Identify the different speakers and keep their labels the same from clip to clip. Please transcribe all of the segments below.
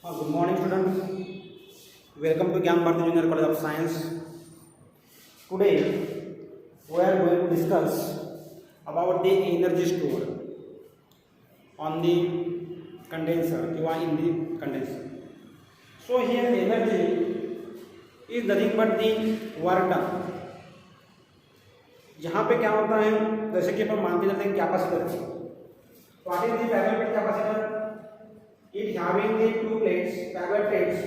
Speaker 1: Good morning, students. Welcome to Gyan Bharati Junior College of Science. Today, we are going to discuss about the energy stored on the condenser, in the condenser. So here, energy is nothing but the work done. यहाँ पे क्या होता है, जैसे कि अपन मानते जाते हैं capacitor. What is the parallel plate capacitor? It having the two plates, parallel plates.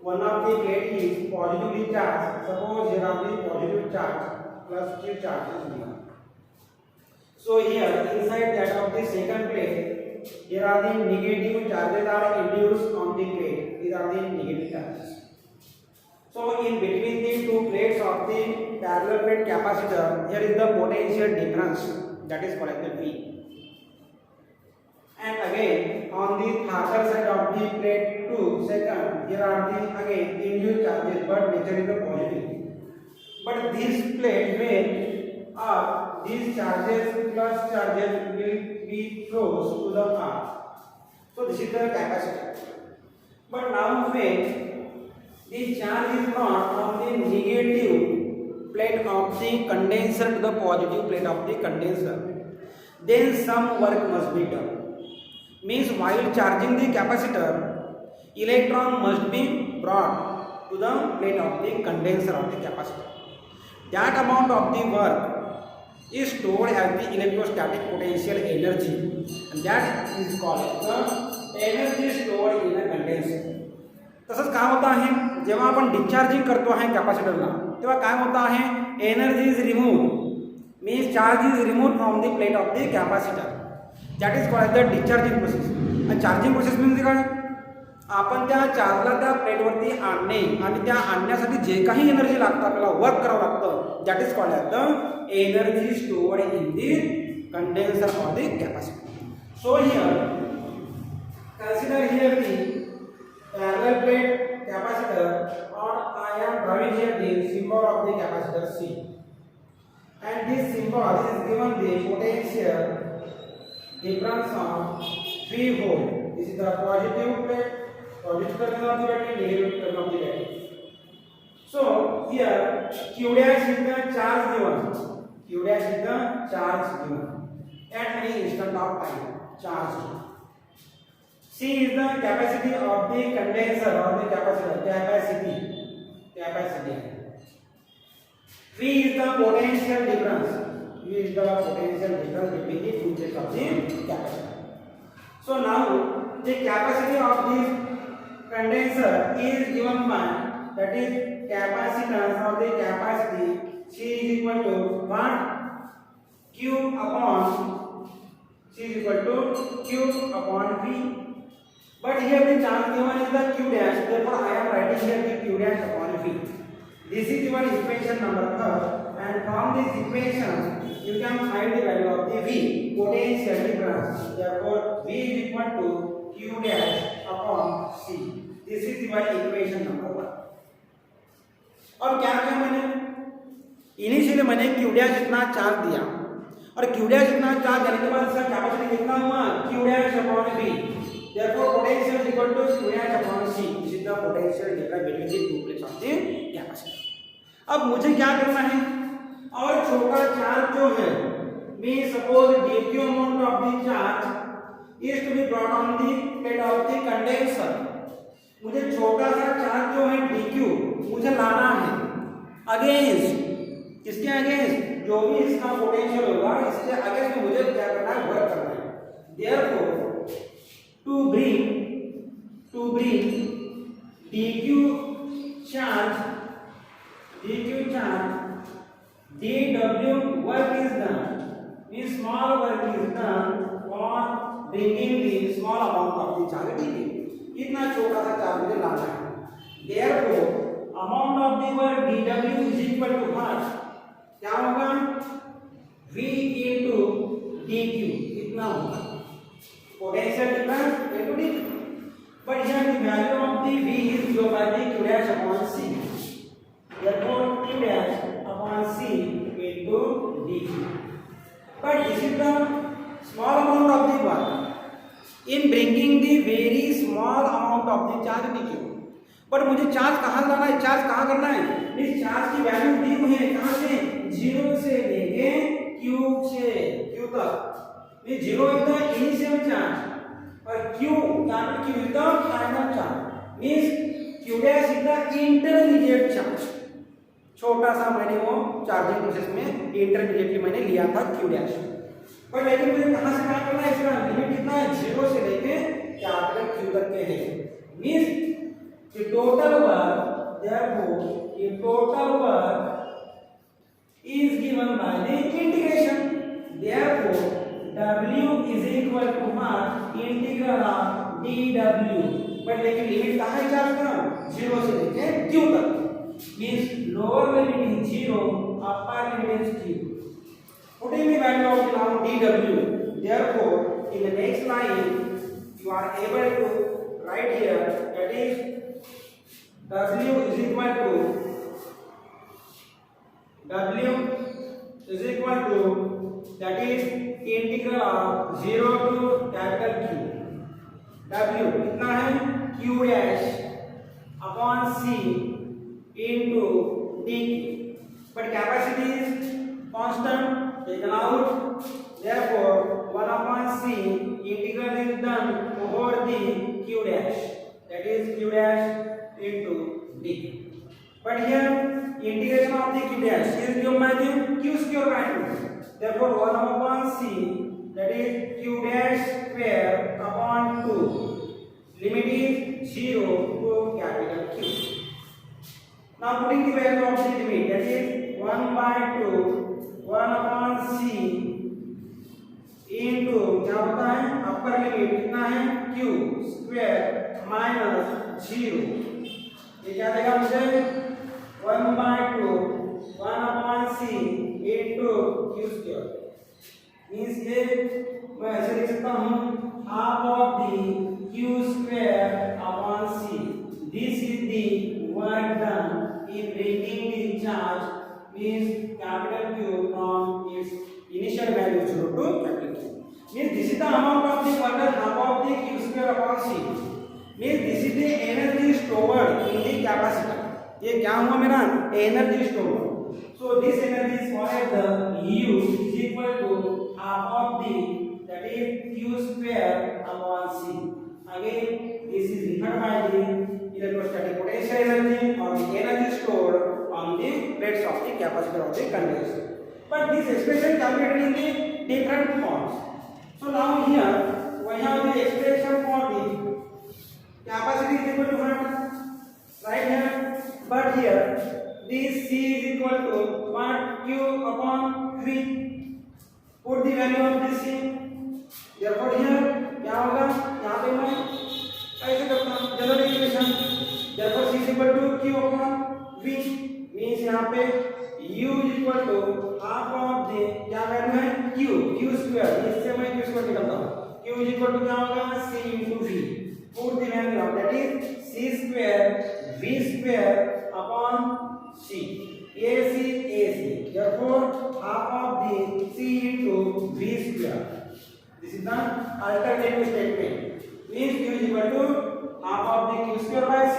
Speaker 1: One of the plate is positively charged. Suppose here are the positive charge plus Q charge is given. So here inside that of the second plate, here are the negative charges are induced on the plate. These are the negative charges. So in between the two plates of the parallel plate capacitor, here is the potential difference, that is called as the V. And again on the other side of the plate 2 second, here are the again induced charges, but nature is the positive. But this plate where these charges plus charges will be close to the earth. So this is the capacitor. But now when the charge is not from the negative plate of the condenser to the positive plate of the condenser, then some work must be done. Means while charging the capacitor, electron must be brought to the plate of the condenser of the capacitor. That amount of the work is stored as the electrostatic potential energy, and that is called the energy stored in a condenser. तसंच काय होतं आहे, जेव्हा आपण discharging करतो आहे कॅपॅसिटरला, तेव्हा काय होतं आहे, energy is removed, means charge is removed from the plate of the capacitor. That is called the discharging process. आणि चार्जिंग प्रोसेस म्हणजे काय, आपण त्या चार्जला त्या प्लेटवरती आणणे आणि त्या आणण्यासाठी जे काही एनर्जी लागतं, आपल्याला वर्क करावं लागतं, that is called as the energy stored in the condenser of the capacitor. So here consider here the parallel plate capacitor, or I am drawing here the symbol of the capacitor C, and this symbol is given the potential difference of 3 volt. This is the positive plate, positive terminal of the battery, negative terminal of the battery. So here Q dash is the charge given, Q dash is the charge given at any instant of time, charge. C is the capacity of the condenser or the capacitor, capacity. V is the potential difference, V is the potential difference between the two plates of the capacitor. So now the capacity of this condenser is given by, that is capacitance or the capacity, C is equal to what, Q upon, C is equal to Q upon V. But here the charge given is the Q dash, therefore I am writing here the Q dash upon V. This is your equation number 3, and from this equation you can find the value of the V, potential difference. Therefore V is equal to Q dash upon C. This is your equation number 1. और क्या किया मैंने, initially मैंने Q dash इतना charge दिया, और Q dash इतना charge देने के बाद इसका कैपेसिटी कितना हुआ, Q dash upon V. Therefore potential is equal to Q dash upon C. This is the potential difference between the two plates of the capacitor. अब मुझे क्या करना है, और छोटा चार्ज जो है, means suppose dq amount of the charge is to be brought on the plate of the condenser. मुझे छोटा सा चार्ज जो है dq मुझे लाना है अगेंस्ट, किसके अगेंस्ट, जो भी इसका पोटेंशियल होगा इसके अगेंस्ट में मुझे क्या करना है, वर्क करना है. Therefore to bring dq charge dw work is done, means small work is done for bringing the small amount of the charge dq. इतना छोटा सा चार्ज मुझे लाना है. Therefore amount of the work dw is equal to what, क्या होगा, v into dq, इतना होगा potential difference into dq. But here the value of the V is given by the Q dash upon C. Therefore Q dash upon C into dq. But this is the small amount of the work. In bringing the very small small amount of the charge in q। But मुझे charge कहाँ लाना है, charge कहाँ करना है, इस charge की value दी हुई है कहाँ से, 0 से लेके q से q तक। ये 0 इज द इनिशियल चार्ज और q capital q is the final charge, means q dash is the intermediate charge. छोटा सा मैंने वो चार्जिंग प्रोसेस में इंटरमीडिएटली मैंने लिया था q डैश। पर लेकिन मुझे कहाँ से क्या करना है, इसका लिमिट कितना है, 0 से लेके कैपिटल q तक के है। Means the total work, therefore the total work is given by the integration, therefore w is equal to what, integral of dw। But लेकिन लिमिट कहाँ है चार्ज का, 0 से लेके q तक, means lower limit is 0, upper limit is q। Putting the value of the now dw, therefore in the next line you are able to write here, that is w is equal to that is integral of 0 to capital Q। w कितना है, q dash upon c into d, but capacity is constant taken out, therefore 1 upon c integral is done over the q dash, that is q dash into d। But here integration of the q dash is given by the q square by 2, therefore 1 upon c, that is q dash square upon 2, limit is 0 to capital Q। Now putting the value of the limit, that is 1 by 2 1 upon c into क्या होता है, upper limit कितना है, q square minus 0, ये क्या देगा मुझे, 1 by 2 1 upon c into q square, means ये मैं ऐसे लिख सकता हूँ half of the q square upon c। This is the work done in breaking the charge, means capital Q from its initial value 0 to capital Q, means this is the amount of the work done half of the q square upon c, means this is the energy stored in the capacitor. ये क्या हुआ मेरा, energy store. So this energy is called the u is equal to half of the, that is q square upon c। Again this is referred by the electrostatic potential energy or the energy stored on the plates of the capacitor of the condenser, but this expression calculated in the different forms। So now here we have the expression for the capacity is equal to what, right here, but here this c is equal to what, q upon v। Put the value of this c, therefore here क्या होगा, यहाँ पे मैं ऐसे करता हूँ general equation, therefore c is equal to q upon v, means यहाँ पे u is equal to half of the क्या वैल्यू है, q square, इससे मैं q square निकालता हूँ, q is equal to क्या होगा, c into v। Put the value of that is c square v square upon c, ac, therefore half of the c into v square। This is the alternative statement, means q is equal to half of the q square by c,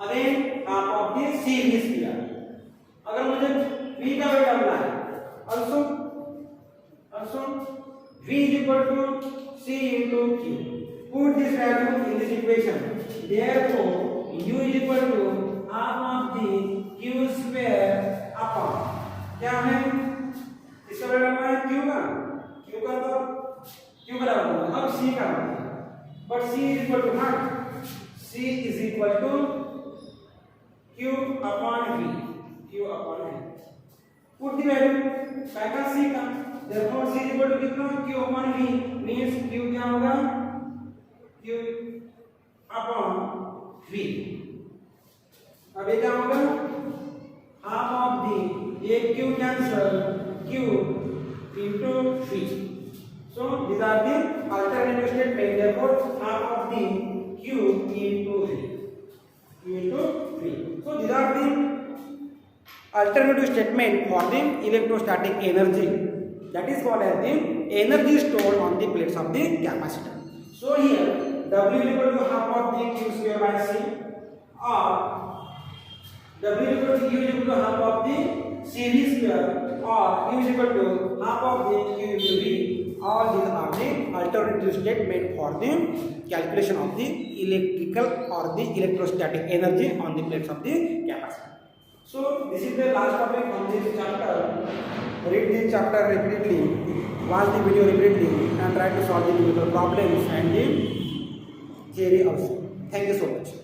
Speaker 1: again half of the c v square। अगर मुझे v का value डालना है, also v is equal to c into q। Put this value in this equation, therefore u is equal to half of the q square upon क्या है, इसका value डालना है q का, q बराबर होगा अब c का, but c is equal to what, c is equal to q upon v। Put the value Paika c का, therefore c is equal to कितना, q upon v, means q क्या होगा, q upon v। अब ये क्या होगा, half of the एक q cancel, q into v। So these are the alternative statement, therefore half of the q into v। So these are the alternative statement for the electrostatic energy, that is called as the energy stored on the plates of the capacitor। So here W is equal to half of the Q square by C, or W is equal to U is equal to half of the CV square, or U is equal to half of the Q into V. All these are the alternative statement for the calculation of the electrical or the electrostatic energy on the plates of the capacitor. So this is the last topic on this chapter. Read this chapter repeatedly, watch the video repeatedly, and try to solve the numerical problems and the theory also. Thank you so much.